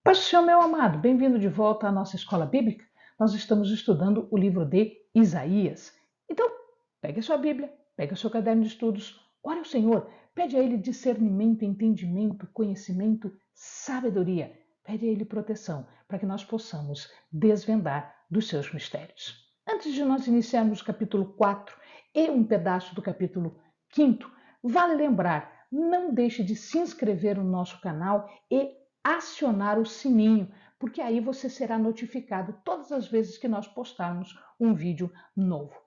Paz do Senhor, meu amado, bem-vindo de volta à nossa escola bíblica. Nós estamos estudando o livro de Isaías. Então, pegue a sua Bíblia, pegue o seu caderno de estudos, ore ao Senhor, pede a Ele discernimento, entendimento, conhecimento, sabedoria. Pede a Ele proteção, para que nós possamos desvendar dos seus mistérios. Antes de nós iniciarmos o capítulo 4 e um pedaço do capítulo 5, vale lembrar, não deixe de se inscrever no nosso canal e acionar o sininho, porque aí você será notificado todas as vezes que nós postarmos um vídeo novo.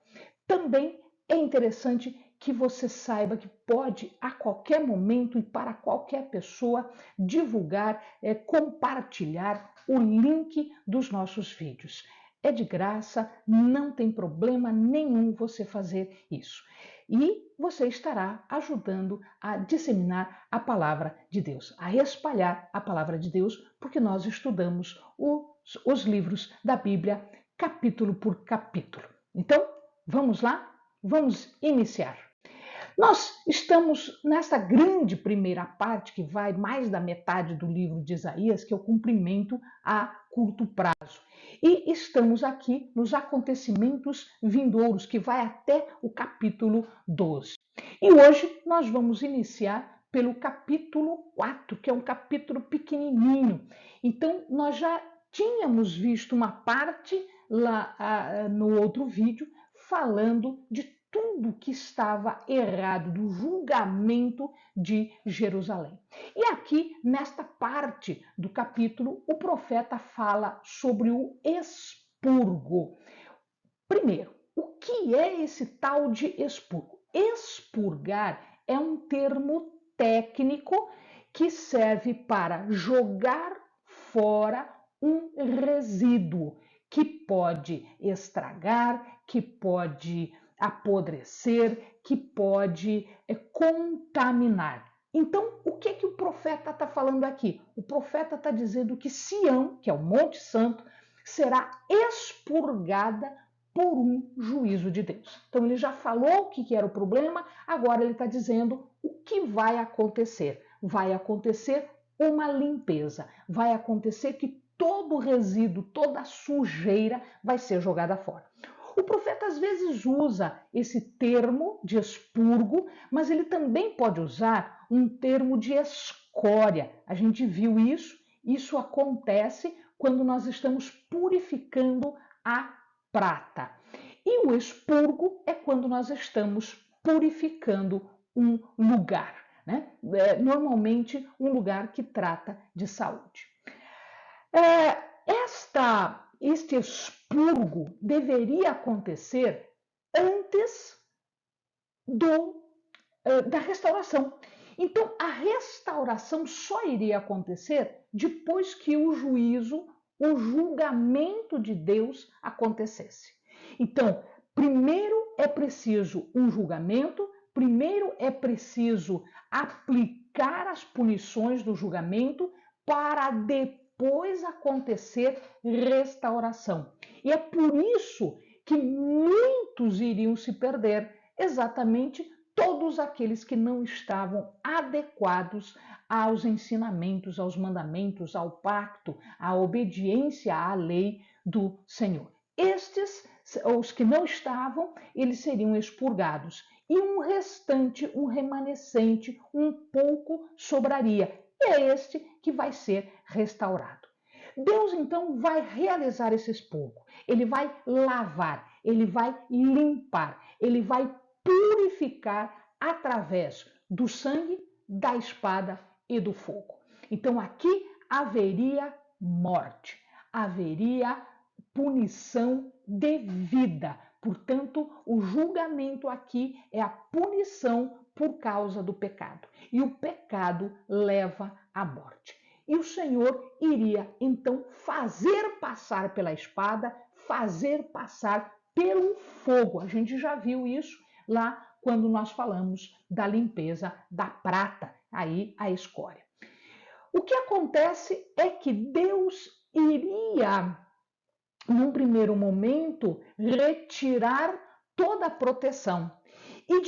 Também é interessante que você saiba que pode a qualquer momento e para qualquer pessoa divulgar, compartilhar o link dos nossos vídeos. É de graça, não tem problema nenhum você fazer isso. E você estará ajudando a disseminar a palavra de Deus, a espalhar a palavra de Deus, porque nós estudamos os livros da Bíblia capítulo por capítulo. Então, vamos lá? Vamos iniciar. Nós estamos nessa grande primeira parte, que vai mais da metade do livro de Isaías, que é o cumprimento a curto prazo. E estamos aqui nos acontecimentos vindouros, que vai até o capítulo 12. E hoje nós vamos iniciar pelo capítulo 4, que é um capítulo pequenininho. Então, nós já tínhamos visto uma parte lá no outro vídeo falando de tudo que estava errado do julgamento de Jerusalém. E aqui, nesta parte do capítulo, o profeta fala sobre o expurgo. Primeiro, o que é esse tal de expurgo? Expurgar é um termo técnico que serve para jogar fora um resíduo que pode estragar, que pode apodrecer, que pode contaminar. Então, o que o profeta está falando aqui? O profeta está dizendo que Sião, que é o Monte Santo, será expurgada por um juízo de Deus. Então, ele já falou o que era o problema, agora ele está dizendo o que vai acontecer. Vai acontecer uma limpeza, vai acontecer que todo o resíduo, toda a sujeira vai ser jogada fora. O profeta às vezes usa esse termo de expurgo, mas ele também pode usar um termo de escória. A gente viu isso, isso acontece quando nós estamos purificando a prata. E o expurgo é quando nós estamos purificando um lugar, né? Normalmente um lugar que trata de saúde. Este expurgo deveria acontecer antes da restauração. Então, a restauração só iria acontecer depois que o juízo, o julgamento de Deus acontecesse. Então, primeiro é preciso um julgamento, primeiro é preciso aplicar as punições do julgamento para depois acontecer restauração. E é por isso que muitos iriam se perder, exatamente todos aqueles que não estavam adequados aos ensinamentos, aos mandamentos, ao pacto, à obediência à lei do Senhor. Estes, os que não estavam, eles seriam expurgados. E um restante, um remanescente, um pouco sobraria. E é este que vai ser restaurado. Deus, então, vai realizar esse expurgo. Ele vai lavar, ele vai limpar, ele vai purificar através do sangue, da espada e do fogo. Então aqui haveria morte, haveria punição devida. Portanto, o julgamento aqui é a punição por causa do pecado. E o pecado leva à morte. E o Senhor iria então fazer passar pela espada, fazer passar pelo fogo. A gente já viu isso lá quando nós falamos da limpeza da prata, aí a escória. O que acontece é que Deus iria, num primeiro momento, retirar toda a proteção. E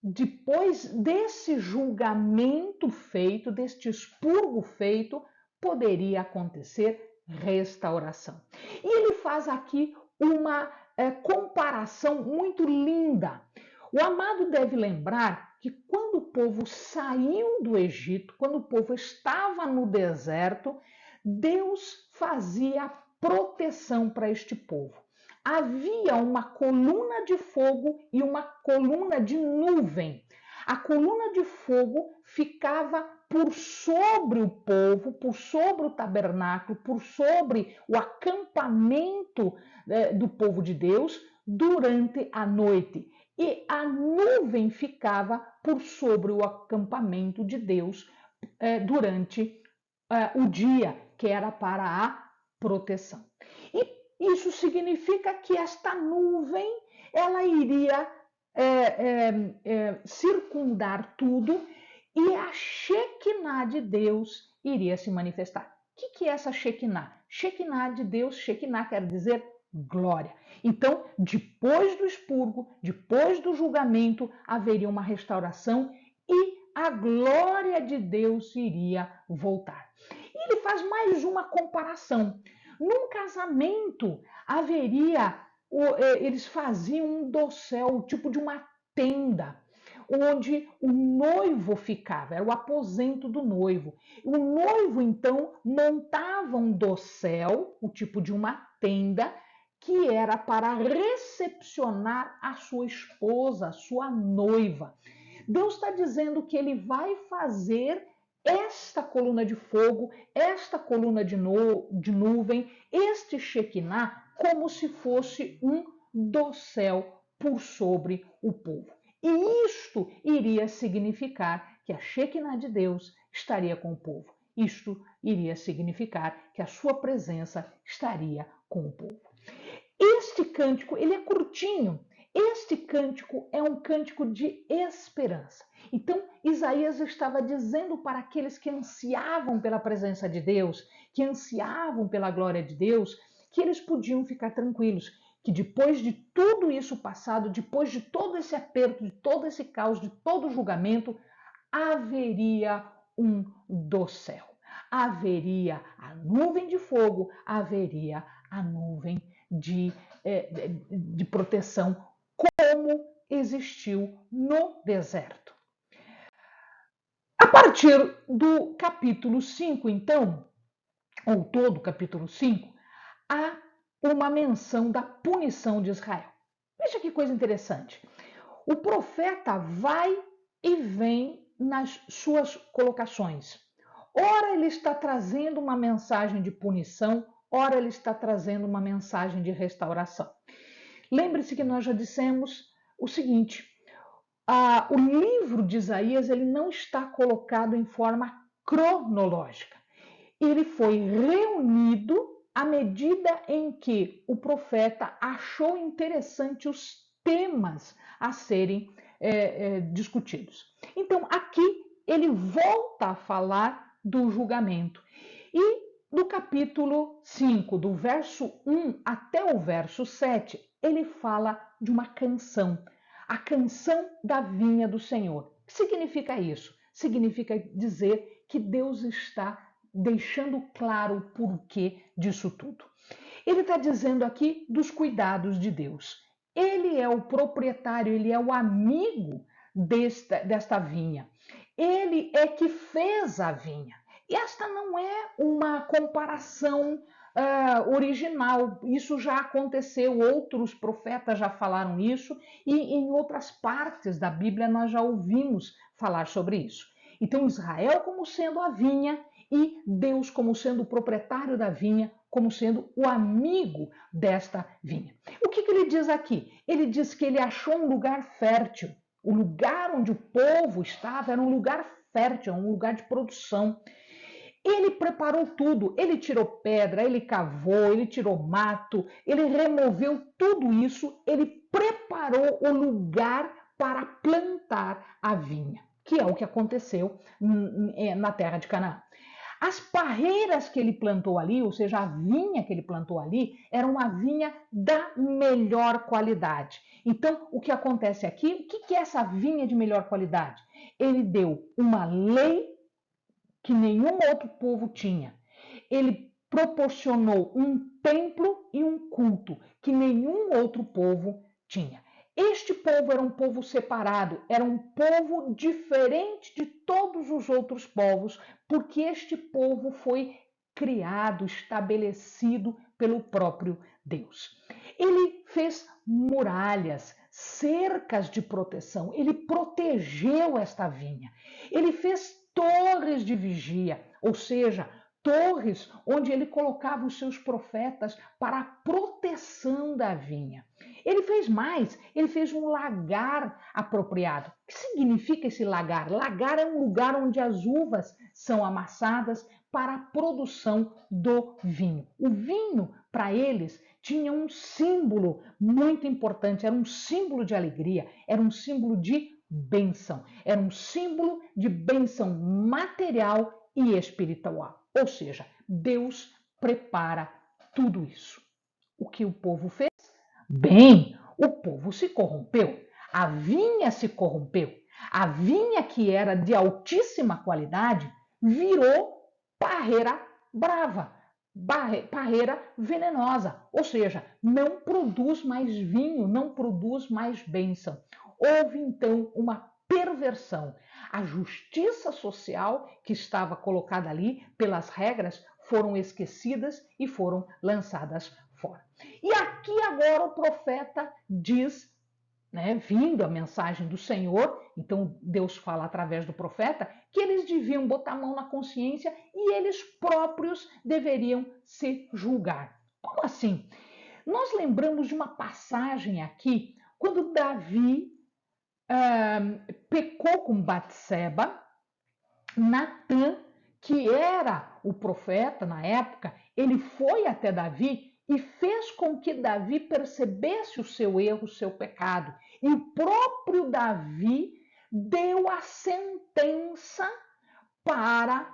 depois desse julgamento feito, deste expurgo feito, poderia acontecer restauração. E ele faz aqui uma comparação muito linda. O amado deve lembrar que quando o povo saiu do Egito, quando o povo estava no deserto, Deus fazia proteção para este povo. Havia uma coluna de fogo e uma coluna de nuvem. A coluna de fogo ficava por sobre o povo, por sobre o tabernáculo, por sobre o acampamento do povo de Deus durante a noite. E a nuvem ficava por sobre o acampamento de Deus durante o dia, que era para a proteção. E isso significa que esta nuvem ela iria circundar tudo e a Shekinah de Deus iria se manifestar. O que é essa Shekinah? Shekinah de Deus, Shekinah quer dizer glória. Então, depois do expurgo, depois do julgamento, haveria uma restauração e a glória de Deus iria voltar. E ele faz mais uma comparação. Num casamento, haveria, eles faziam um dossel, tipo de uma tenda, onde o noivo ficava, era o aposento do noivo. O noivo, então, montava um dossel, o tipo de uma tenda, que era para recepcionar a sua esposa, a sua noiva. Deus está dizendo que ele vai fazer esta coluna de fogo, esta coluna de nuvem, este Shekinah, como se fosse um dossel por sobre o povo. E isto iria significar que a Shekinah de Deus estaria com o povo. Isto iria significar que a sua presença estaria com o povo. Este cântico, ele é curtinho. Este cântico é um cântico de esperança. Então, Isaías estava dizendo para aqueles que ansiavam pela presença de Deus, que ansiavam pela glória de Deus, que eles podiam ficar tranquilos, que depois de tudo isso passado, depois de todo esse aperto, de todo esse caos, de todo o julgamento, haveria um dossel. Haveria a nuvem de fogo, haveria a nuvem de proteção, como existiu no deserto. A partir do capítulo 5, então, ou todo o capítulo 5, há uma menção da punição de Israel. Veja que coisa interessante. O profeta vai e vem nas suas colocações. Ora, ele está trazendo uma mensagem de punição, ora, ele está trazendo uma mensagem de restauração. Lembre-se que nós já dissemos o seguinte: o livro de Isaías ele não está colocado em forma cronológica. Ele foi reunido à medida em que o profeta achou interessante os temas a serem discutidos. Então, aqui ele volta a falar do julgamento. E no capítulo 5, do verso 1 até o verso 7, ele fala de uma canção, a canção da vinha do Senhor. O que significa isso? Significa dizer que Deus está deixando claro o porquê disso tudo. Ele está dizendo aqui dos cuidados de Deus. Ele é o proprietário, ele é o amigo desta vinha. Ele é que fez a vinha. E esta não é uma comparação original. Isso já aconteceu, outros profetas já falaram isso, e em outras partes da Bíblia nós já ouvimos falar sobre isso. Então, Israel como sendo a vinha e Deus como sendo o proprietário da vinha, como sendo o amigo desta vinha. O que ele diz aqui? Ele diz que ele achou um lugar fértil. O lugar onde o povo estava era um lugar fértil, um lugar de produção. Ele preparou tudo, ele tirou pedra, ele cavou, ele tirou mato, ele removeu tudo isso, ele preparou o lugar para plantar a vinha, que é o que aconteceu na terra de Canaã. As parreiras que ele plantou ali, ou seja, a vinha que ele plantou ali, era uma vinha da melhor qualidade. Então, o que acontece aqui? O que é essa vinha de melhor qualidade? Ele deu uma lei que nenhum outro povo tinha. Ele proporcionou um templo e um culto que nenhum outro povo tinha. Este povo era um povo separado, era um povo diferente de todos os outros povos, porque este povo foi criado, estabelecido pelo próprio Deus. Ele fez muralhas, cercas de proteção, ele protegeu esta vinha, ele fez torres de vigia, ou seja, torres onde ele colocava os seus profetas para a proteção da vinha. Ele fez mais, ele fez um lagar apropriado. O que significa esse lagar? Lagar é um lugar onde as uvas são amassadas para a produção do vinho. O vinho, para eles, tinha um símbolo muito importante, era um símbolo de alegria, era um símbolo de bênção, era um símbolo de bênção material e espiritual. Ou seja, Deus prepara tudo isso. O que o povo fez? Bem, o povo se corrompeu, a vinha se corrompeu. A vinha que era de altíssima qualidade virou parreira brava, parreira venenosa, ou seja, não produz mais vinho, não produz mais bênção. Houve então uma perversão. A justiça social que estava colocada ali pelas regras foram esquecidas e foram lançadas fora. E aqui agora o profeta diz, vindo a mensagem do Senhor, então Deus fala através do profeta, que eles deviam botar a mão na consciência e eles próprios deveriam se julgar. Como assim? Nós lembramos de uma passagem aqui, quando Davi pecou com Batseba, Natã, que era o profeta na época, ele foi até Davi e fez com que Davi percebesse o seu erro, o seu pecado. E o próprio Davi deu a sentença para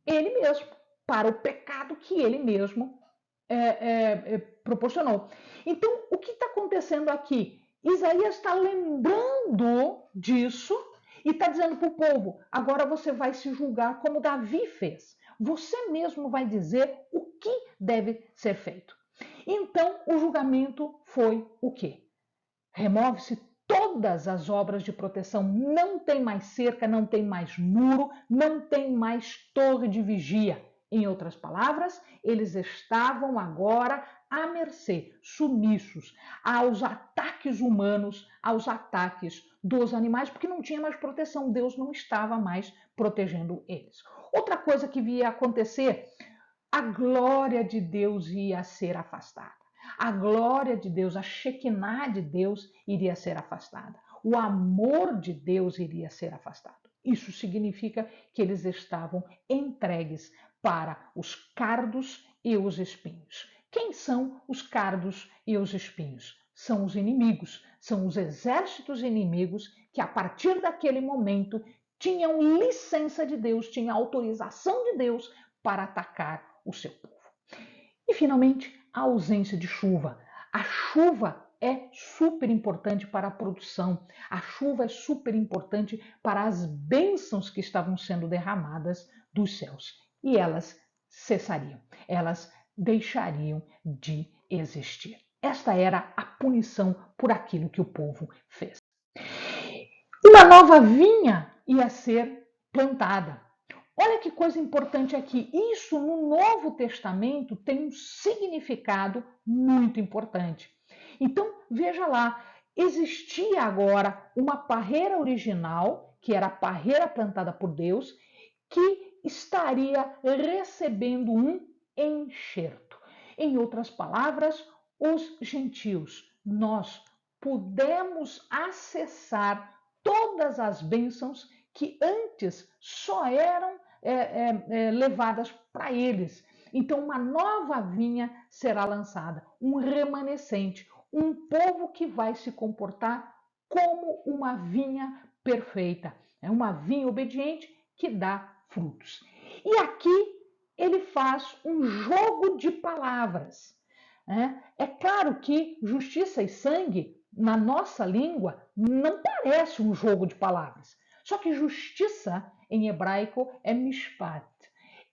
ele mesmo, para o pecado que ele mesmo proporcionou. Então, o que está acontecendo aqui? Isaías está lembrando disso e está dizendo para o povo: agora você vai se julgar como Davi fez. Você mesmo vai dizer o que deve ser feito. Então, o julgamento foi o quê? Remove-se todas as obras de proteção. Não tem mais cerca, não tem mais muro, não tem mais torre de vigia. Em outras palavras, eles estavam agora à mercê, sumissos aos ataques humanos, aos ataques dos animais, porque não tinha mais proteção. Deus não estava mais protegendo eles. Outra coisa que ia acontecer, a glória de Deus ia ser afastada. A glória de Deus, a Shekinah de Deus iria ser afastada. O amor de Deus iria ser afastado. Isso significa que eles estavam entregues para os cardos e os espinhos. Quem são os cardos e os espinhos? São os inimigos, são os exércitos inimigos que a partir daquele momento tinham licença de Deus, tinham autorização de Deus para atacar o seu povo. E finalmente, a ausência de chuva. A chuva é super importante para a produção, a chuva é super importante para as bênçãos que estavam sendo derramadas dos céus. E elas cessariam, elas deixariam de existir. Esta era a punição por aquilo que o povo fez. Uma nova vinha ia ser plantada. Olha que coisa importante aqui. Isso no Novo Testamento tem um significado muito importante. Então, veja lá, existia agora uma parreira original, que era a parreira plantada por Deus, que estaria recebendo um enxerto. Em outras palavras, os gentios, nós pudemos acessar todas as bênçãos que antes só eram levadas para eles. Então, uma nova vinha será lançada, um remanescente, um povo que vai se comportar como uma vinha perfeita, é uma vinha obediente que dá frutos. E aqui ele faz um jogo de palavras. É claro que justiça e sangue, na nossa língua, não parece um jogo de palavras. Só que justiça em hebraico é mishpat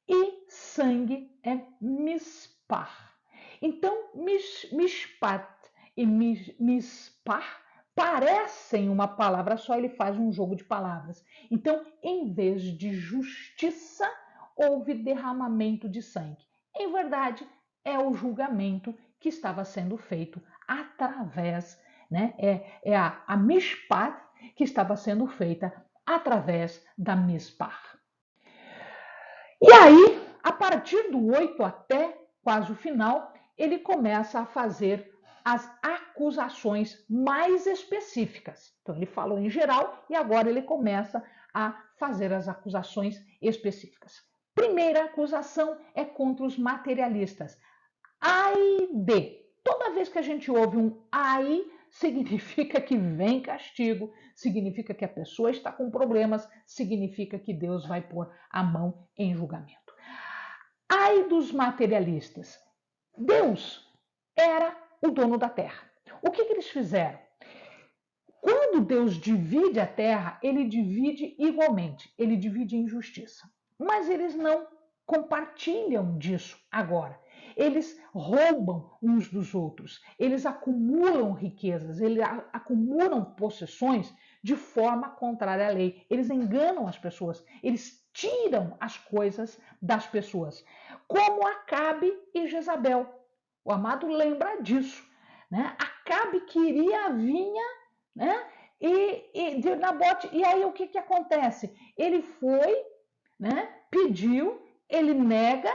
e sangue é mispar. Então, mishpat e mispar parecem uma palavra só, ele faz um jogo de palavras. Então, em vez de justiça, houve derramamento de sangue. Em verdade, é o julgamento que estava sendo feito através, né? É a mishpat que estava sendo feita através da mispar. E aí, a partir do 8 até quase o final, ele começa a fazer as acusações mais específicas. Então, ele falou em geral e agora ele começa a fazer as acusações específicas. Primeira acusação é contra os materialistas. Ai de. Toda vez que a gente ouve um ai, significa que vem castigo, significa que a pessoa está com problemas, significa que Deus vai pôr a mão em julgamento. Ai dos materialistas. Deus era o dono da terra. O que eles fizeram? Quando Deus divide a terra, ele divide igualmente, ele divide em justiça. Mas eles não compartilham disso agora. Eles roubam uns dos outros, eles acumulam riquezas, eles acumulam possessões de forma contrária à lei. Eles enganam as pessoas, eles tiram as coisas das pessoas, como Acabe e Jezabel. O amado lembra disso, né? Acabe queria a vinha, né? E de Nabote, e aí o que acontece? Ele foi, né? Pediu, ele nega,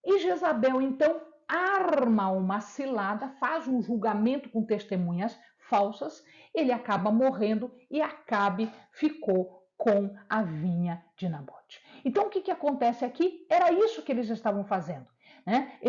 e Jezabel então arma uma cilada, faz um julgamento com testemunhas falsas, ele acaba morrendo e Acabe ficou com a vinha de Nabote. Então o que acontece aqui? Era isso que eles estavam fazendo. Né?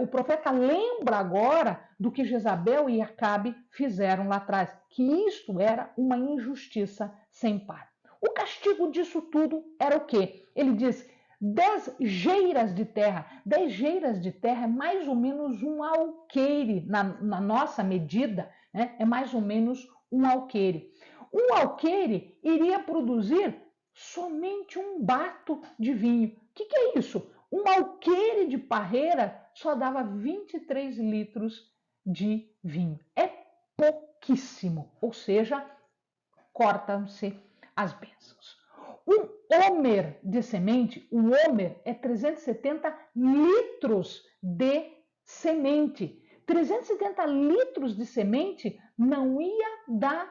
O profeta lembra agora do que Jezabel e Acabe fizeram lá atrás, que isto era uma injustiça sem par. O castigo disso tudo era o quê? Ele diz 10 geiras de terra. 10 geiras de terra é mais ou menos um alqueire, na nossa medida, né? É mais ou menos um alqueire. Um alqueire iria produzir somente um bato de vinho. O que é isso? Um alqueire de parreira só dava 23 litros de vinho. É pouquíssimo, ou seja, cortam-se as bênçãos. Um homer de semente, um homer é 370 litros de semente. 370 litros de semente não ia dar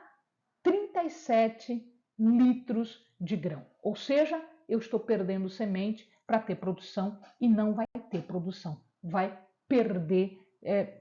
37 litros de grão. Ou seja, eu estou perdendo semente para ter produção e não vai ter produção. Vai perder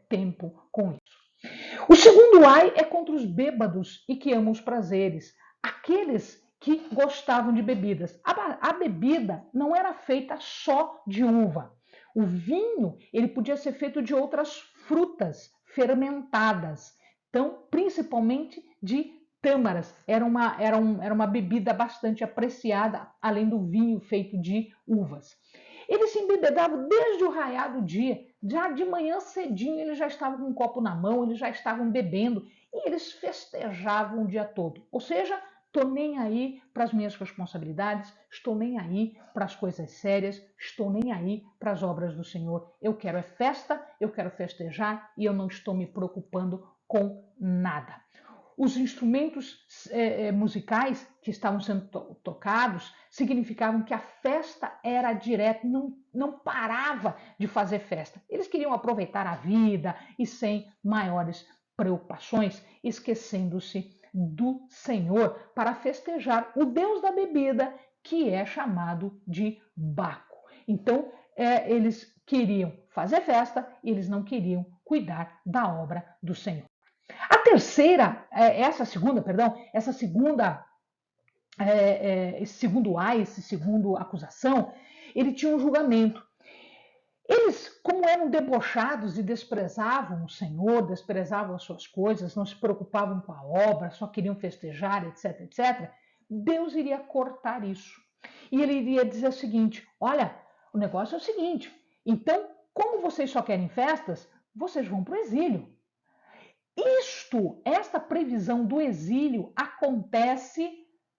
tempo com isso. O segundo ai é contra os bêbados e que amam os prazeres. Aqueles que gostavam de bebidas. A bebida não era feita só de uva. O vinho ele podia ser feito de outras frutas fermentadas. Então, principalmente de tâmaras. Era uma bebida bastante apreciada, além do vinho feito de uvas. Eles se embebedavam desde o raiar do dia. Já de manhã cedinho eles já estavam com um copo na mão, eles já estavam bebendo e eles festejavam o dia todo. Ou seja, estou nem aí para as minhas responsabilidades, estou nem aí para as coisas sérias, estou nem aí para as obras do Senhor. Eu quero é festa, eu quero festejar e eu não estou me preocupando com nada. Os instrumentos musicais que estavam sendo tocados significavam que a festa era direta, não parava de fazer festa. Eles queriam aproveitar a vida e sem maiores preocupações, esquecendo-se do Senhor para festejar o Deus da bebida, que é chamado de Baco. Então, eles queriam fazer festa e eles não queriam cuidar da obra do Senhor. A terceira, essa segunda, esse segundo ai, esse segundo acusação, ele tinha um julgamento. Eles, como eram debochados e desprezavam o Senhor, desprezavam as suas coisas, não se preocupavam com a obra, só queriam festejar, etc, etc, Deus iria cortar isso. E ele iria dizer o seguinte, olha, o negócio é o seguinte, então, como vocês só querem festas, vocês vão para o exílio. Esta previsão do exílio acontece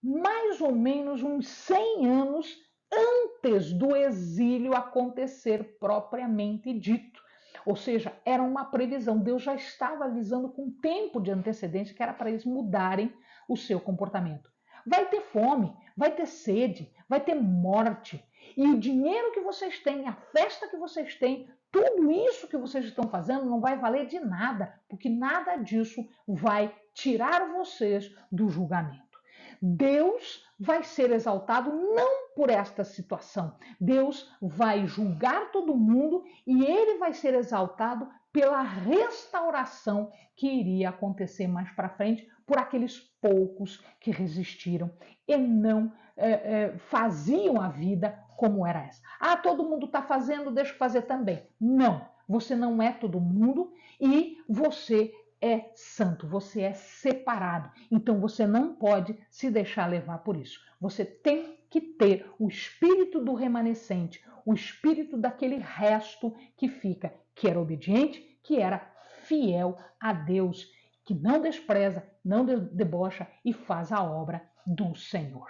mais ou menos uns 100 anos antes do exílio acontecer propriamente dito. Ou seja, era uma previsão. Deus já estava avisando com tempo de antecedência que era para eles mudarem o seu comportamento. Vai ter fome, vai ter sede, vai ter morte. E o dinheiro que vocês têm, a festa que vocês têm, tudo isso que vocês estão fazendo não vai valer de nada, porque nada disso vai tirar vocês do julgamento. Deus vai ser exaltado não por esta situação. Deus vai julgar todo mundo e ele vai ser exaltado pela restauração que iria acontecer mais para frente por aqueles poucos que resistiram e não faziam a vida como era essa. Ah, todo mundo está fazendo, deixa eu fazer também. Não, você não é todo mundo e você é santo, você é separado. Então você não pode se deixar levar por isso. Você tem que ter o espírito do remanescente, o espírito daquele resto que fica, que era obediente, que era fiel a Deus, que não despreza, não debocha e faz a obra do Senhor.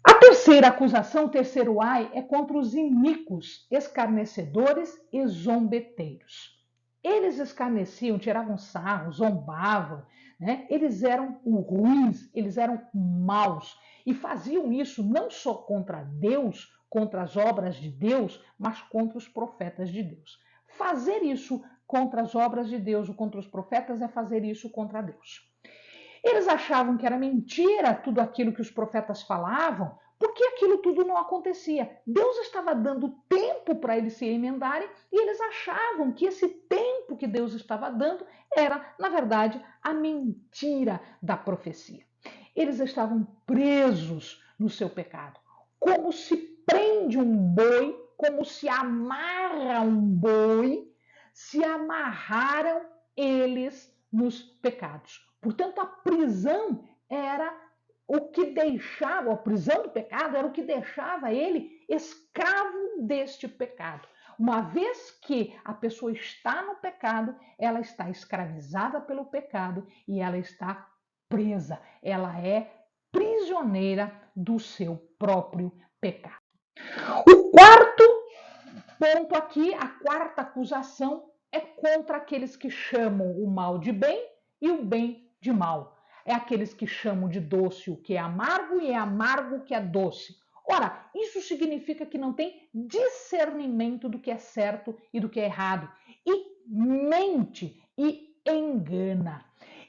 A terceira acusação, o terceiro ai, é contra os iníquos, escarnecedores e zombeteiros. Eles escarneciam, tiravam sarro, zombavam, né? Eles eram ruins, eles eram maus e faziam isso não só contra Deus, contra as obras de Deus, mas contra os profetas de Deus. Fazer isso contra as obras de Deus ou contra os profetas é fazer isso contra Deus. Eles achavam que era mentira tudo aquilo que os profetas falavam, porque aquilo tudo não acontecia. Deus estava dando tempo para eles se emendarem e eles achavam que esse tempo que Deus estava dando era, na verdade, a mentira da profecia. Eles estavam presos no seu pecado. Como se prende um boi, como se amarra um boi, se amarraram eles nos pecados. Portanto, a prisão era o que deixava, a prisão do pecado era o que deixava ele escravo deste pecado. Uma vez que a pessoa está no pecado, ela está escravizada pelo pecado e ela está presa, ela é prisioneira do seu próprio pecado. O quarto ponto aqui, a quarta acusação, é contra aqueles que chamam o mal de bem e o bem de mal. É aqueles que chamam de doce o que é amargo e é amargo o que é doce. Ora, isso significa que não tem discernimento do que é certo e do que é errado. E mente e engana.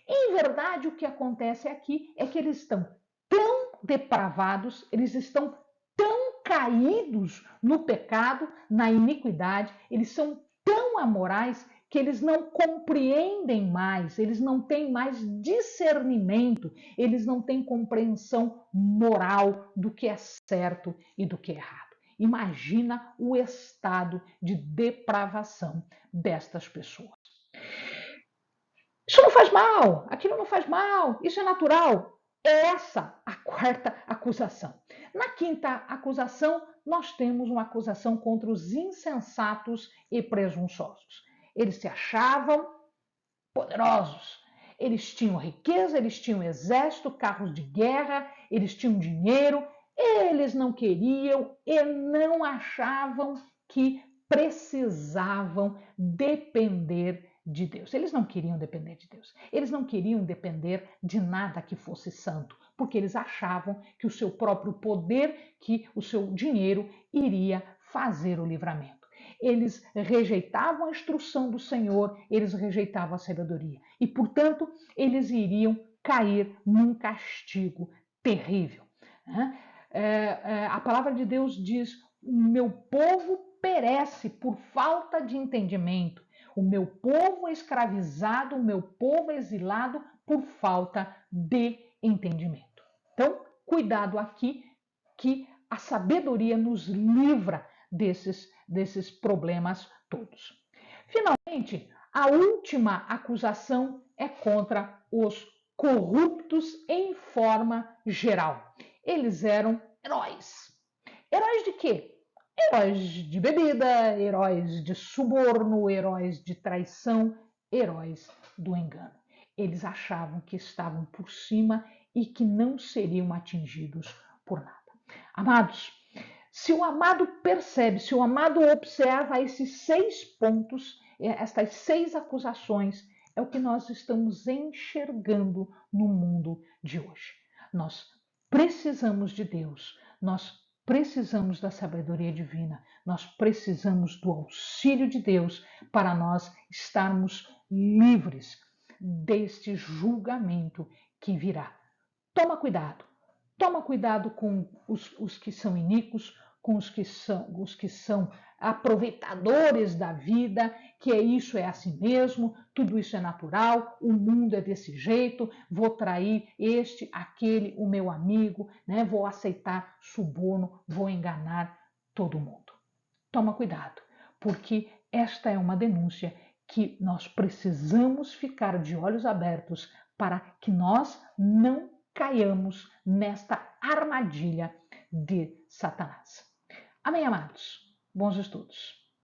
Em verdade, o que acontece aqui é que eles estão tão depravados, eles estão tão caídos no pecado, na iniquidade, eles são tão amorais que eles não compreendem mais, eles não têm mais discernimento, eles não têm compreensão moral do que é certo e do que é errado. Imagina o estado de depravação destas pessoas. Isso não faz mal, aquilo não faz mal, isso é natural. É essa a quarta acusação. Na quinta acusação, nós temos uma acusação contra os insensatos e presunçosos. Eles se achavam poderosos. Eles tinham riqueza, eles tinham exército, carros de guerra, eles tinham dinheiro. Eles não queriam e não achavam que precisavam depender de Deus. Eles não queriam depender de Deus. Eles não queriam depender de nada que fosse santo, porque eles achavam que o seu próprio poder, que o seu dinheiro iria fazer o livramento. Eles rejeitavam a instrução do Senhor, eles rejeitavam a sabedoria e, portanto, eles iriam cair num castigo terrível. A palavra de Deus diz: o meu povo perece por falta de entendimento. O meu povo é escravizado, o meu povo é exilado por falta de entendimento. Então, cuidado aqui que a sabedoria nos livra desses problemas todos. Finalmente, a última acusação é contra os corruptos em forma geral. Eles eram heróis. Heróis de quê? Heróis de bebida, heróis de suborno, heróis de traição, heróis do engano. Eles achavam que estavam por cima e que não seriam atingidos por nada. Amados, Se o amado percebe, se o amado observa esses 6 pontos, estas 6 acusações, é o que nós estamos enxergando no mundo de hoje. Nós precisamos de Deus, nós precisamos da sabedoria divina, nós precisamos do auxílio de Deus para nós estarmos livres deste julgamento que virá. Toma cuidado. Toma cuidado com os que são iníquos, com os que são aproveitadores da vida, que isso é assim mesmo, tudo isso é natural, o mundo é desse jeito, vou trair este, aquele, o meu amigo, né? Vou aceitar suborno, vou enganar todo mundo. Toma cuidado, porque esta é uma denúncia que nós precisamos ficar de olhos abertos para que nós não caiamos nesta armadilha de Satanás. Amém, amados? Bons estudos.